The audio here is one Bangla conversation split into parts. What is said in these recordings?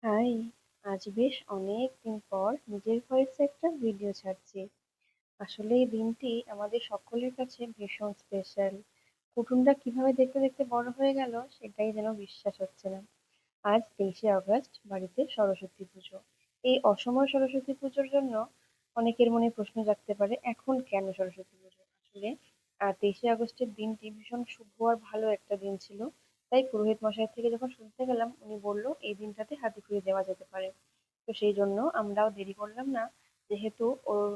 হাই! আজ বেশ অনেকদিন পর নিজের ভয়েসে একটা ভিডিও ছাড়ছি। আসলে এই দিনটি আমাদের সকলের কাছে ভীষণ স্পেশাল। কুটুমরা কিভাবে দেখতে দেখতে বড় হয়ে গেল সেটাই যেন বিশ্বাস হচ্ছে না। আজ ২৩শে আগস্ট, বাড়িতে সরস্বতী পুজো। এই অসময় সরস্বতী পুজোর জন্য অনেকের মনে প্রশ্ন জাগতে পারে, এখন কেন সরস্বতী পুজো? আসলে ২৩শে আগস্টের দিনটি ভীষণ শুভ আর ভালো একটা দিন ছিল। তাই পুরোহিত মশাই থেকে যখন শুনতে গেলাম, উনি বলল এই দিনটাতে হাতেখড়ি দেওয়া যেতে পারে। তো সেই জন্য আমরাও দেরি করলাম না। যেহেতু ওর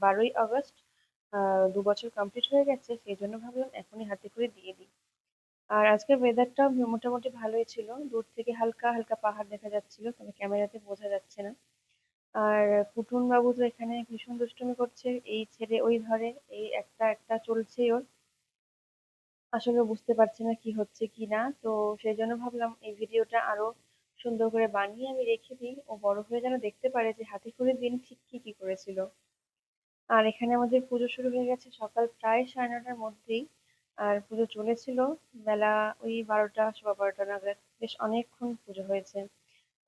১২ই আগস্ট ২ বছর কমপ্লিট হয়ে গেছে, সেই জন্য ভাবলাম এখনই হাতেখড়ি দিয়ে দিই। আর আজকের ওয়েদারটাও মোটামুটি ভালোই ছিল। দূর থেকে হালকা হালকা পাহাড় দেখা যাচ্ছিল, তবে ক্যামেরাতে বোঝা যাচ্ছে না। আর কুটুন বাবু তো এখানে ভীষণ দুষ্টুমি করছে, এই ছেড়ে ওই ধরে, এই একটা একটা চলছেই ওর। আসলে ও বুঝতে পারছে না কি হচ্ছে কি না, তো সেই জন্য ভাবলাম এই ভিডিওটা আরো সুন্দর করে বানিয়ে আমি রেখে দিই, ও বড় হয়ে যেন দেখতে পারে যে হাতেখড়ির দিন ঠিক কি কি করেছিল। আর এখানে আমাদের পুজো শুরু হয়ে গেছে সকাল প্রায় ৯:৩০টার মধ্যেই। আর পুজো চলেছিল বেলা ওই ১২টা, সোয়া ১২টা নাগাদ। বেশ অনেকক্ষণ পুজো হয়েছে।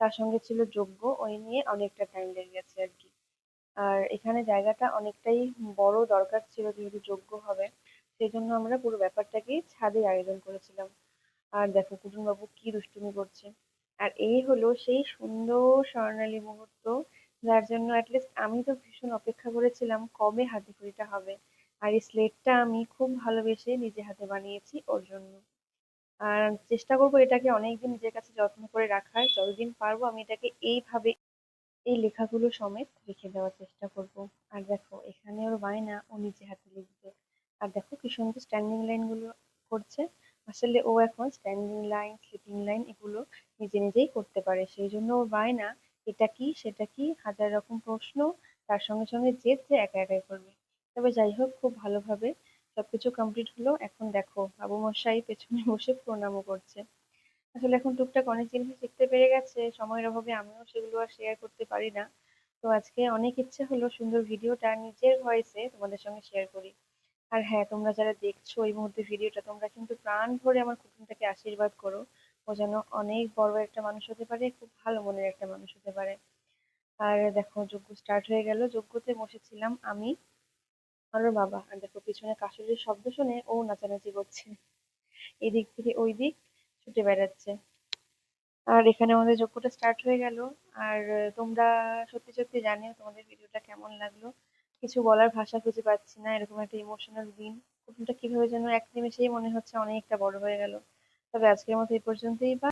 তার সঙ্গে ছিল যজ্ঞ, ওই নিয়ে অনেকটা টাইম লেগে গেছে আর কি। আর এখানে জায়গাটা অনেকটাই বড় দরকার ছিল, যেহেতু যজ্ঞ হবে। সেই জন্য আমরা পুরো ব্যাপারটাকেই ছাদে আয়োজন করেছিলাম। আর দেখো কুটুমবাবু কি দুষ্টুমি করছে। আর এই হলো সেই সুন্দর স্বর্ণালী মুহূর্ত, যার জন্য অ্যাটলিস্ট আমি তো ভীষণ অপেক্ষা করেছিলাম কবে হাতেখড়িটা হবে। আর এই স্লেটটা আমি খুব ভালোবেসে নিজে হাতে বানিয়েছি ওর জন্য। আর চেষ্টা করবো এটাকে অনেকদিন নিজের কাছে যত্ন করে রাখার, যতদিন পারবো আমি এটাকে এইভাবে এই লেখাগুলো সমেত রেখে দেওয়ার চেষ্টা করব। আর দেখো এখানে ওর বায়না, ও নিজে হাতে লিখবে। আর দেখো কি সুন্দর স্ট্যান্ডিং লাইন গুলো করছে। আসলে ও এখন স্ট্যান্ডিং লাইন, স্লিপিং লাইন এগুলো নিজে নিজেই করতে পারে, সেই জন্য ওর বায়না এটা কি সেটা কি, হাজার রকম প্রশ্ন। তার সঙ্গে সঙ্গে জেদ যে একা একাই করবে। তবে যাই হোক, খুব ভালোভাবে সবকিছু কমপ্লিট হলো। এখন দেখো বাবু মশাই পেছনে বসে প্রণামও করছে। আসলে এখন টুকটাক অনেক জিনিস শিখতে পেরে গেছে, সময়ের অভাবে আমিও সেগুলো আর শেয়ার করতে পারি না। তো আজকে অনেক ইচ্ছে হলো সুন্দর ভিডিওটা নিজের ভয়েসে তোমাদের সঙ্গে শেয়ার করি। আর হ্যাঁ, তোমরা যারা দেখছো এই মুহূর্তে ভিডিওটা, তোমরা কিন্তু প্রাণ ভরে আমার কুটুমটাকে আশীর্বাদ করো। ও যেন অনেক বড় একটা মানুষ হতে পারে, খুব ভালো মনের একটা মানুষ হতে পারে। আর দেখো যজ্ঞ স্টার্ট হয়ে গেল। যজ্ঞতে বসেছিলাম আমি আর ওর বাবা। আর দেখো পিছনে কাশরির শব্দ শুনে ও নাচানাচি করছে, এদিক থেকে ওই দিক ছুটে বেড়াচ্ছে। আর এখানে আমাদের যজ্ঞটা স্টার্ট হয়ে গেল। আর তোমরা সত্যি সত্যি জানিও তোমাদের ভিডিওটা কেমন লাগলো। কিছু বলার ভাষা খুঁজে পাচ্ছি না, এরকম একটা ইমোশনাল দিন। কুটুমটা কিভাবে যেন এক নিমেষেই মনে হচ্ছে অনেকটা বড় হয়ে গেল। তবে আজকের মতো এই পর্যন্তই।